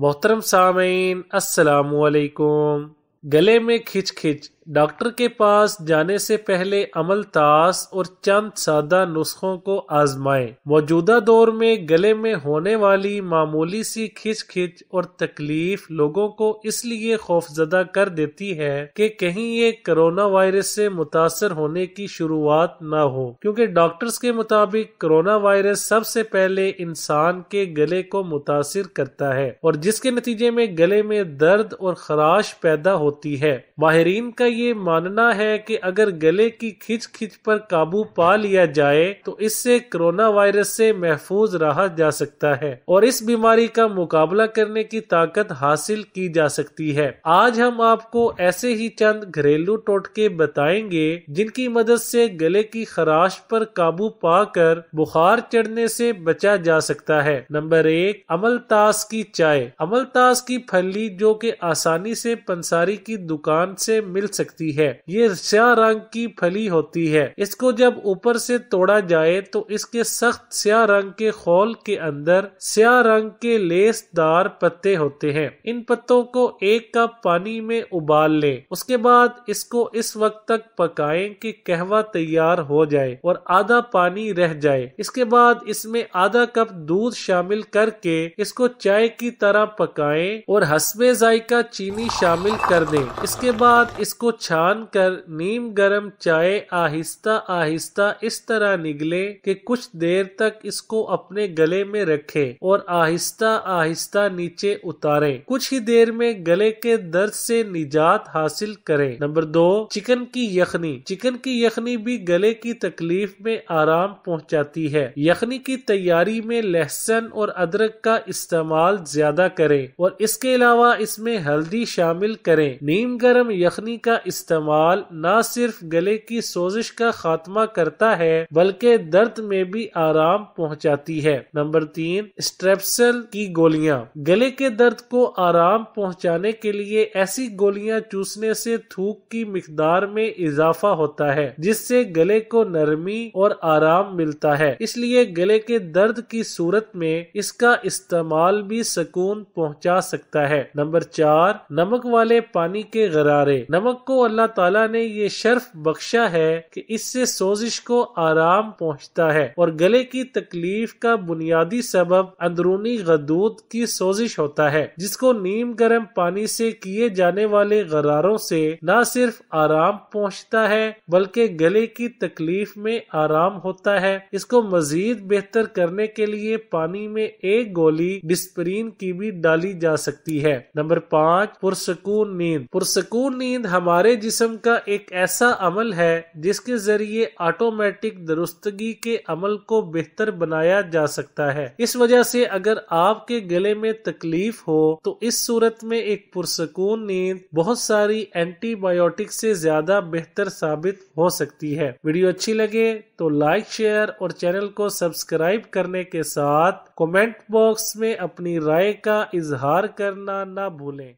محترم سامعین، السلام علیکم۔ گلے میں کھچ کھچ، ڈاکٹر کے پاس جانے سے پہلے عمل طاس اور چند سادہ نسخوں کو آزمائیں۔ موجودہ دور میں گلے میں ہونے والی معمولی سی کھچ کھچ اور تکلیف لوگوں کو اس لیے خوفزدہ کر دیتی ہے کہ کہیں یہ کرونا وائرس سے متاثر ہونے کی شروعات نہ ہو، کیونکہ ڈاکٹرز کے مطابق کرونا وائرس سب سے پہلے انسان کے گلے کو متاثر کرتا ہے اور جس کے نتیجے میں گلے میں درد اور خراش پیدا ہوتی ہے۔ ماہرین کا یہ ماننا ہے کہ اگر گلے کی کھچ کھچ پر قابو پا لیا جائے تو اس سے کرونا وائرس سے محفوظ رہا جا سکتا ہے اور اس بیماری کا مقابلہ کرنے کی طاقت حاصل کی جا سکتی ہے۔ آج ہم آپ کو ایسے ہی چند گھریلو ٹوٹکے بتائیں گے جن کی مدد سے گلے کی خراش پر قابو پا کر بخار چڑھنے سے بچا جا سکتا ہے۔ نمبر 1، عمل طاس کی چائے۔ عمل طاس کی پھلی جو کہ آسانی سے پنساری کی دکان سے مل سکتی ہے، یہ سیاہ رنگ کی پھلی ہوتی ہے۔ اس کو جب اوپر سے توڑا جائے تو اس کے سخت سیاہ رنگ کے خول کے اندر سیاہ رنگ کے لیس دار پتے ہوتے ہیں۔ ان پتوں کو 1 کپ پانی میں ابال لیں، اس کے بعد اس کو اس وقت تک پکائیں کہ قہوہ تیار ہو جائے اور آدھا پانی رہ جائے۔ اس کے بعد اس میں آدھا کپ دودھ شامل کر کے اس کو چائے کی طرح پکائیں اور حسب ذائقہ چینی شامل کر دیں۔ اس کے بعد اس کو چھان کر نیم گرم چائے آہستہ آہستہ اس طرح نگلے کہ کچھ دیر تک اس کو اپنے گلے میں رکھیں اور آہستہ آہستہ نیچے اتاریں۔ کچھ ہی دیر میں گلے کے درد سے نجات حاصل کریں۔ نمبر 2، چکن کی یخنی۔ چکن کی یخنی بھی گلے کی تکلیف میں آرام پہنچاتی ہے۔ یخنی کی تیاری میں لہسن اور ادرک کا استعمال زیادہ کریں اور اس کے علاوہ اس میں ہلدی شامل کریں۔ نیم گرم یخنی کا استعمال نہ صرف گلے کی سوزش کا خاتمہ کرتا ہے بلکہ درد میں بھی آرام پہنچاتی ہے۔ نمبر 3، اسٹریپسل کی گولیاں۔ گلے کے درد کو آرام پہنچانے کے لیے ایسی گولیاں چوسنے سے تھوک کی مقدار میں اضافہ ہوتا ہے جس سے گلے کو نرمی اور آرام ملتا ہے، اس لیے گلے کے درد کی صورت میں اس کا استعمال بھی سکون پہنچا سکتا ہے۔ نمبر 4، نمک والے پانی کے غرارے۔ نمک کو اللہ تعالیٰ نے یہ شرف بخشا ہے کہ اس سے سوزش کو آرام پہنچتا ہے اور گلے کی تکلیف کا بنیادی سبب اندرونی غدود کی سوزش ہوتا ہے، جس کو نیم گرم پانی سے کیے جانے والے غراروں سے نہ صرف آرام پہنچتا ہے بلکہ گلے کی تکلیف میں آرام ہوتا ہے۔ اس کو مزید بہتر کرنے کے لیے پانی میں 1 گولی ڈسپرین کی بھی ڈالی جا سکتی ہے۔ نمبر 5، پرسکون نیند۔ پرسکون نیند ہمارے جسم کا ایک ایسا عمل ہے جس کے ذریعے آٹومیٹک درستگی کے عمل کو بہتر بنایا جا سکتا ہے۔ اس وجہ سے اگر آپ کے گلے میں تکلیف ہو تو اس صورت میں ایک پرسکون نیند بہت ساری اینٹی بایوٹک سے زیادہ بہتر ثابت ہو سکتی ہے۔ ویڈیو اچھی لگے تو لائک، شیئر اور چینل کو سبسکرائب کرنے کے ساتھ کمنٹ باکس میں اپنی رائے کا اظہار کرنا نہ بھولیں۔